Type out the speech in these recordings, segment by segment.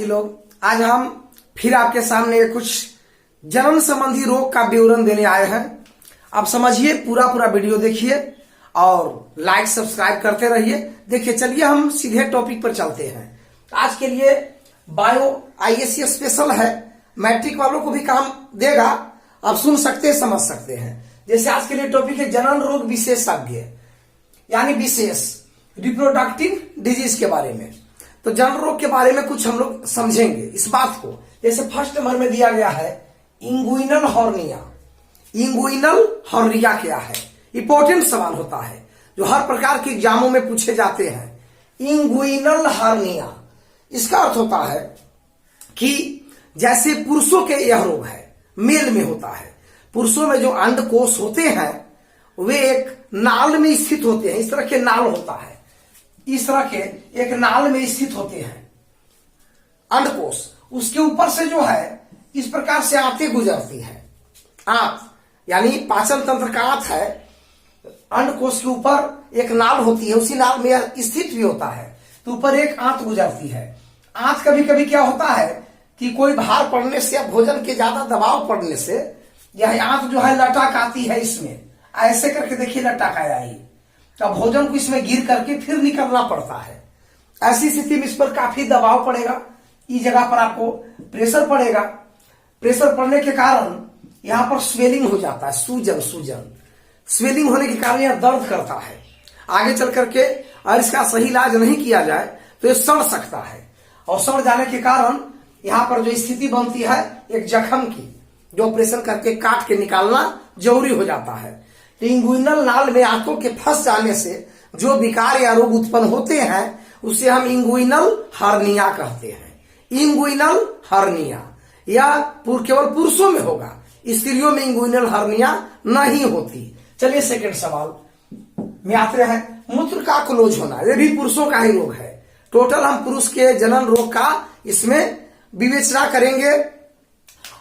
जी लोग, आज हम फिर आपके सामने कुछ जनन संबंधी रोग का विवरण देने आए हैं। आप समझिए, पूरा पूरा वीडियो देखिए और लाइक सब्सक्राइब करते रहिए। देखिए, चलिए हम सीधे टॉपिक पर चलते हैं। आज के लिए बायो आईएससी स्पेशल है, मैट्रिक वालों को भी काम देगा। आप सुन सकते हैं, समझ सकते हैं। जैसे आज के लिए टॉपिक है जनन रोग विशेषज्ञ, यानी विशेष रिप्रोडक्टिव डिजीज के बारे में। तो जनन रोग के बारे में कुछ हम लोग समझेंगे इस बात को। जैसे फर्स्ट नंबर में दिया गया है इंगुइनल हॉर्निया। इंगुइनल हॉर्निया क्या है? इंपॉर्टेंट सवाल होता है जो हर प्रकार के एग्जामों में पूछे जाते हैं। इंगुइनल हॉर्निया, इसका अर्थ होता है कि जैसे पुरुषों के यह रोग है, मेल में होता है। पुरुषों में जो अंडकोश होते हैं वे एक नाल में स्थित होते हैं। इस तरह के नाल होता है, इस तरह के एक नाल में स्थित होते हैं अंडकोश। उसके ऊपर से जो है इस प्रकार से आंतें गुजरती है। आंत यानी पाचन तंत्र का आंत है। अंडकोश के ऊपर एक नाल होती है, उसी नाल में स्थित भी होता है। तो ऊपर एक आंत गुजरती है। आंत कभी कभी क्या होता है कि कोई भार पड़ने से या भोजन के ज्यादा दबाव पड़ने से यह आंत जो है लटक आती है। इसमें ऐसे करके देखिए, लटक आई। तो भोजन को इसमें गिर करके फिर निकलना पड़ता है। ऐसी स्थिति में इस पर काफी दबाव पड़ेगा। इस जगह पर आपको प्रेशर पड़ेगा। प्रेशर पड़ने के कारण यहां पर स्वेलिंग हो जाता है, सूजन स्वेलिंग होने के कारण यह दर्द करता है। आगे चल करके और इसका सही इलाज नहीं किया जाए तो यह सड़ सकता है। और सड़ जाने के कारण यहां पर जो स्थिति बनती है एक जख्म की, जो ऑपरेशन करके काट के निकालना जरूरी हो जाता है। इंगुइनल नाल में आंतों के फंस जाने से जो विकार या रोग उत्पन्न होते हैं उसे हम इंगुइनल हर्निया कहते हैं। इंगुइनल हर्निया या केवल पुरुषों में होगा, स्त्रियों में इंगुइनल हर्निया नहीं होती। चलिए सेकंड सवाल में आते हैं। मूत्र का क्लोज होना, यह भी पुरुषों का ही रोग है। टोटल हम पुरुष के जनन रोग का इसमें विवेचना करेंगे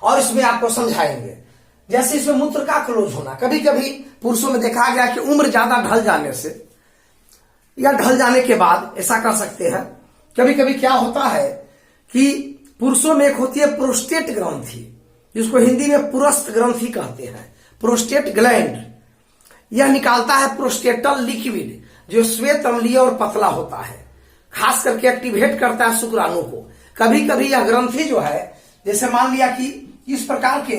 और इसमें आपको समझाएंगे। जैसे इसमें मूत्र का क्लोज होना, कभी कभी पुरुषों में देखा गया कि उम्र ज्यादा ढल जाने से या ढल जाने के बाद ऐसा कर सकते हैं। कभी कभी क्या होता है कि पुरुषों में एक होती है प्रोस्टेट ग्रंथि, जिसको हिंदी में पुरस्त ग्रंथि कहते हैं। प्रोस्टेट ग्लैंड यह निकालता है प्रोस्टेटल लिक्विड, जो श्वेत अम्लीय और पतला होता है। खास करके एक्टिवेट करता है शुक्राणु को। कभी कभी यह ग्रंथि जो है, जैसे मान लिया कि इस प्रकार के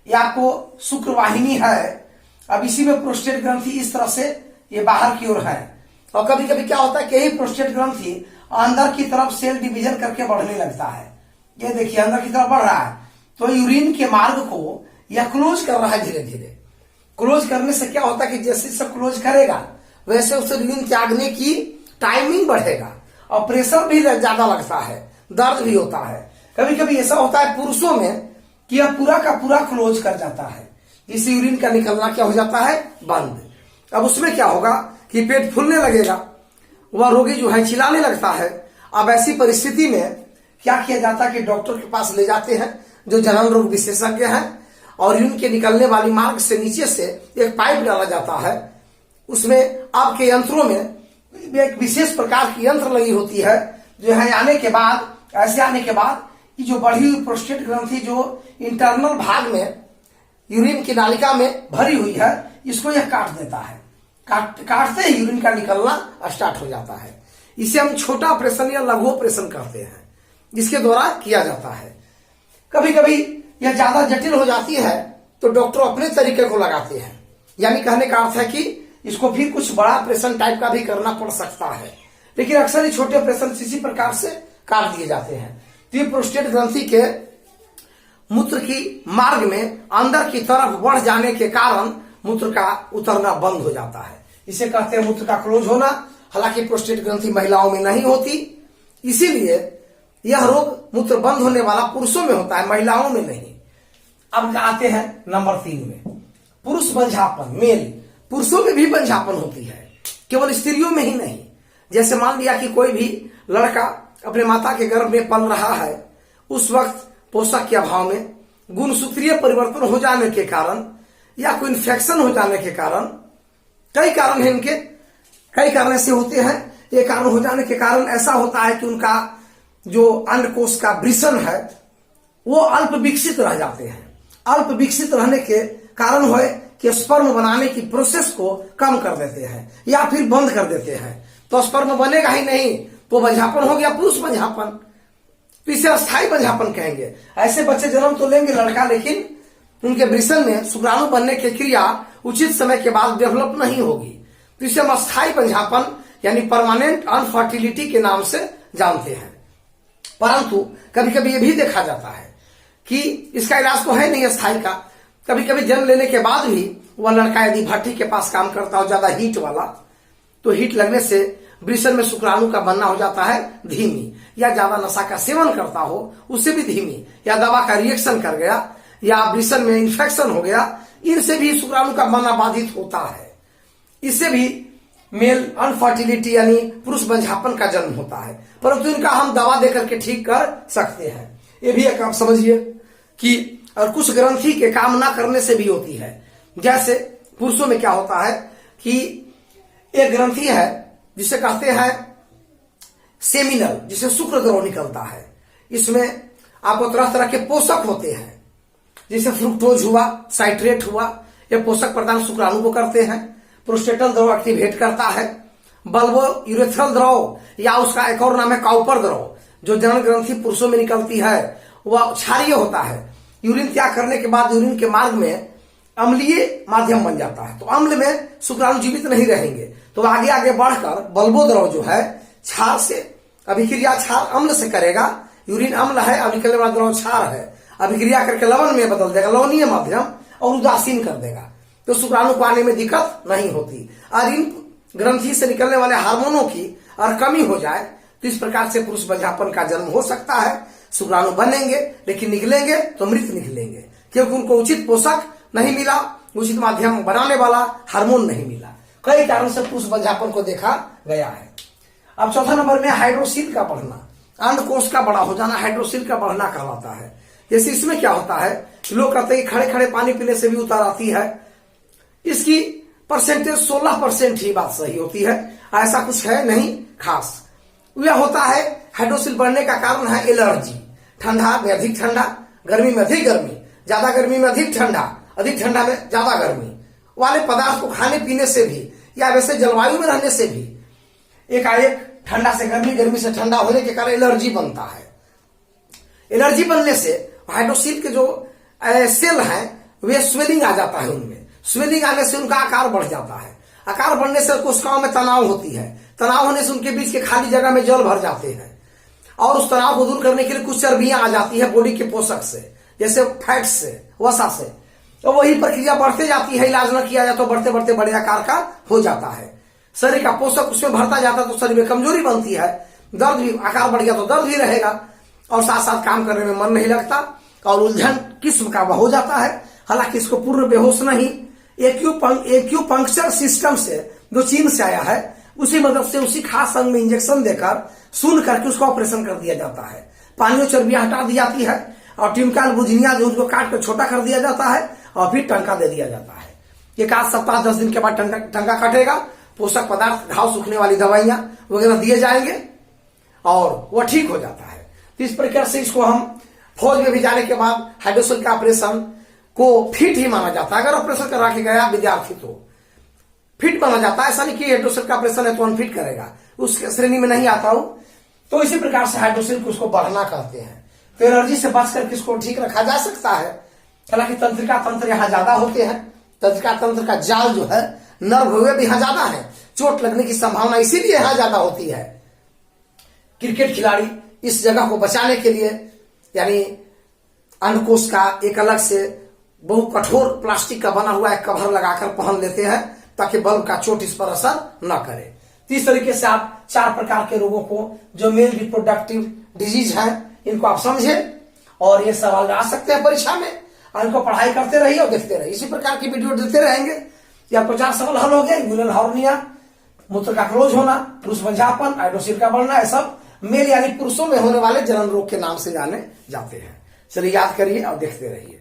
या आपको शुक्रवाहिनी है, अब इसी में प्रोस्टेट ग्रंथि इस तरह से ये बाहर की ओर है। और कभी कभी क्या होता है कि यही प्रोस्टेट ग्रंथि अंदर की तरफ सेल डिवीजन करके बढ़ने लगता है। ये देखिए, अंदर की तरफ बढ़ रहा है, तो यूरिन के मार्ग को यह क्लोज कर रहा है। धीरे धीरे क्लोज करने से क्या होता है कि जैसे सब क्लोज करेगा वैसे उसे यूरिन त्यागने की टाइमिंग बढ़ेगा और प्रेशर भी ज्यादा लगता है, दर्द भी होता है। कभी कभी ऐसा होता है पुरुषों में कि यह पूरा का पूरा क्लोज कर जाता है, जिससे यूरिन का निकलना क्या हो जाता है, बंद। अब उसमें क्या होगा कि पेट फूलने लगेगा, वह रोगी जो है चिल्लाने लगता है। अब ऐसी परिस्थिति में क्या किया जाता है कि डॉक्टर के पास ले जाते हैं जो जनन रोग विशेषज्ञ हैं, और यूरिन के निकलने वाली मार्ग से नीचे से एक पाइप डाला जाता है। उसमें आपके यंत्रों में एक विशेष प्रकार की यंत्र लगी होती है, जो है आने के बाद ऐसे आने के बाद ये जो बढ़ी हुई प्रोस्टेट ग्रंथि जो इंटरनल भाग में यूरिन की नालिका में भरी हुई है, इसको यह काट देता है। काटते ही यूरिन का निकलना स्टार्ट हो जाता है। इसे हम छोटा ऑपरेशन या लघु ऑपरेशन कहते हैं, जिसके द्वारा किया जाता है। कभी कभी यह ज्यादा जटिल हो जाती है तो डॉक्टर अपने तरीके को लगाते हैं। यानी कहने का अर्थ है कि इसको फिर कुछ बड़ा ऑपरेशन टाइप का भी करना पड़ सकता है, लेकिन अक्सर ही छोटे ऑपरेशन इसी प्रकार से काट दिए जाते हैं। तो ये प्रोस्टेट ग्रंथि के मूत्र की मार्ग में अंदर की तरफ बढ़ जाने के कारण मूत्र का उतरना बंद हो जाता है। इसे कहते हैं मूत्र का क्लोज होना। हालांकि प्रोस्टेट ग्रंथि महिलाओं में नहीं होती, इसीलिए यह रोग मूत्र बंद होने वाला पुरुषों में होता है, महिलाओं में नहीं। अब आते हैं नंबर 3 में, पुरुष बंझापन, मेल। पुरुषों में भी बंझापन होती है, केवल स्त्रियों में ही नहीं। जैसे मान लिया कि कोई भी लड़का अपने माता के गर्भ में पल रहा है, उस वक्त पोषक के अभाव में गुणसूत्रीय परिवर्तन हो जाने के कारण या कोई इन्फेक्शन हो जाने के कारण, कई कारण है इनके, कई कारण ऐसे होते हैं। ये कारण हो जाने के कारण ऐसा होता है कि उनका जो अंडकोश का वृषण है वो अल्प विकसित रह जाते हैं। अल्प विकसित रहने के कारण है कि स्पर्म बनाने की प्रोसेस को कम कर देते हैं या फिर बंद कर देते हैं, तो स्पर्म बनेगा ही नहीं, तो बंझापन हो गया, पुरुष बंझापन। तो इसे अस्थायी बंझापन कहेंगे। ऐसे बच्चे जन्म तो लेंगे लड़का, लेकिन उनके वृषण में शुक्राणु बनने की क्रिया उचित समय के बाद डेवलप नहीं होगी, तो इसे हम अस्थायी बंझापन यानी परमानेंट अनफर्टिलिटी के नाम से जानते हैं। परंतु कभी कभी ये भी देखा जाता है कि इसका इलाज तो है नहीं अस्थायी का। कभी कभी जन्म लेने के बाद भी वह लड़का यदि भट्टी के पास काम करता हो ज्यादा हीट वाला, तो हीट लगने से वृषण में शुक्राणु का बनना हो जाता है धीमी, या ज्यादा नशा का सेवन करता हो उससे भी धीमी, या दवा का रिएक्शन कर गया, या वृषण में इन्फेक्शन हो गया, इनसे भी शुक्राणु का बनना बाधित होता है। इससे भी मेल अनफर्टिलिटी यानी पुरुष बंझापन का जन्म होता है, परंतु इनका हम दवा देकर के ठीक कर सकते हैं। ये भी एक आप समझिए कि और कुछ ग्रंथि के काम ना करने से भी होती है। जैसे पुरुषों में क्या होता है कि एक ग्रंथि है जिसे कहते हैं सेमिनल, जिसे शुक्र द्रव निकलता है। इसमें आपको तरह तरह के पोषक होते हैं, जैसे फ्रुक्टोज हुआ, साइट्रेट हुआ, ये पोषक प्रदान शुक्राणु को करते हैं। प्रोस्टेटल द्रव एक्टिवेट करता है। बल्बो यूरेथ्रल द्रव या उसका एक और नाम है काउपर द्रव, जो जनन ग्रंथि पुरुषों में निकलती है, वह क्षारीय होता है। यूरिन त्याग करने के बाद यूरिन के मार्ग में अम्लीय माध्यम बन जाता है, तो अम्ल में शुक्राणु जीवित नहीं रहेंगे, तो आगे आगे बढ़कर बल्बो द्रव जो है क्षार से अभिक्रिया, क्षार अम्ल से करेगा। यूरिन अम्ल है, अब निकलने वाला द्रव क्षार है, अभिक्रिया करके लवण में बदल देगा, लवणीय माध्यम, और उदासीन कर देगा, तो शुक्राणु को आने में दिक्कत नहीं होती। और इन ग्रंथि से निकलने वाले हार्मोनों की और कमी हो जाए तो इस प्रकार से पुरुष बंझापन का जन्म हो सकता है। शुक्राणु बनेंगे लेकिन निकलेंगे तो मृत निकलेंगे, क्योंकि उनको उचित पोषक नहीं मिला, उचित माध्यम बनाने वाला हार्मोन नहीं मिला। कई कारणों से पुरुष बंझापन को देखा गया है। अब चौथा नंबर में हाइड्रोसिल का बढ़ना, अंडकोश का बड़ा हो जाना हाइड्रोसिल का बढ़ना कहलाता है। जैसे इसमें क्या होता है, लोग कहते हैं खड़े खड़े पानी पीने से भी उतार आती है, इसकी परसेंटेज 16% ही बात सही होती है, ऐसा कुछ है नहीं खास। यह होता है हाइड्रोसिल बढ़ने का कारण है एलर्जी, ठंडा में अधिक ठंडा, गर्मी में अधिक गर्मी, ज्यादा गर्मी में अधिक ठंडा में ज्यादा गर्मी वाले पदार्थ को खाने पीने से भी, या वैसे जलवायु में रहने से भी एकाएक ठंडा से गर्मी, गर्मी से ठंडा होने के कारण एलर्जी बनता है। एलर्जी बनने से हाइड्रोसिल के जो सेल हैं वे स्वेलिंग आ जाता है, उनमें स्वेलिंग आने से उनका आकार बढ़ जाता है। आकार बढ़ने से कोशिकाओं में तनाव होती है, तनाव होने से उनके बीच के खाली जगह में जल भर जाते हैं, और उस तनाव को दूर करने के लिए कुछ चर्बियां आ जाती है बॉडी के पोषक से, जैसे फैट्स से, वसा से, तो वही प्रक्रिया बढ़ते जाती है। इलाज न किया जाए तो बढ़ते बढ़ते बड़े आकार का हो जाता है। शरीर का पोषक उसमें भरता जाता है तो शरीर में कमजोरी बनती है, दर्द भी, आकार बढ़ गया तो दर्द भी रहेगा, और साथ साथ काम करने में मन नहीं लगता, और उलझन किस्म का हो जाता है। हालांकि इसको पूर्ण बेहोश नहीं, एक्यूपंक्चर सिस्टम से जो चीन से आया है उसी मदद से उसी खास अंग में इंजेक्शन देकर सुन करके उसका ऑपरेशन कर दिया जाता है। पानी और चर्बियां हटा दी जाती है, और टिमकाल बुझनिया जो उनको काट कर छोटा कर दिया जाता है, और फिर टंका दे दिया जाता है। एक आध सप्ताह 10 दिन के बाद टंका कटेगा, पोषक पदार्थ, घाव सूखने वाली दवाइयां वगैरह दिए जाएंगे, और वह ठीक हो जाता है। तो इस प्रकार से इसको हम फौज में भी जाने के बाद हाइड्रोसिल का ऑपरेशन को फिट ही माना जाता है। अगर ऑपरेशन करा के गया विद्यार्थी तो फिट माना जाता है, ऐसा नहीं कि हाइड्रोसिल का ऑपरेशन है तो अनफिट करेगा, उस श्रेणी में नहीं आता हूं। तो इसी प्रकार से हाइड्रोसिल को उसको बढ़ना कहते हैं। तो एलर्जी से बच करके इसको ठीक रखा जा सकता है। हालांकि तंत्रिका तंत्र यहाँ ज्यादा होते हैं, तंत्रिका तंत्र का जाल जो है, नर्व हुए भी यहाँ ज्यादा है, चोट लगने की संभावना इसीलिए यहाँ ज्यादा होती है। क्रिकेट खिलाड़ी इस जगह को बचाने के लिए यानी अंडकोश का एक अलग से बहु कठोर प्लास्टिक का बना हुआ एक कवर लगाकर पहन लेते हैं, ताकि बल्ब का चोट इस पर असर न करे। तो इस तरीके से आप 4 प्रकार के रोगों को जो मेल रिप्रोडक्टिव डिजीज है इनको आप समझे, और ये सवाल आ सकते हैं परीक्षा में, और इनको पढ़ाई करते रहिए और देखते रहिए। इसी प्रकार की वीडियो देते रहेंगे। या 50 सवाल हल हो गए। इंगुलियल हार्निया, मूत्र का क्लोज होना, पुरुष बंझापन, हाइड्रोसिल का बढ़ना, ये सब मेल यानी पुरुषों में होने वाले जनन रोग के नाम से जाने जाते हैं। चलिए याद करिए और देखते रहिए।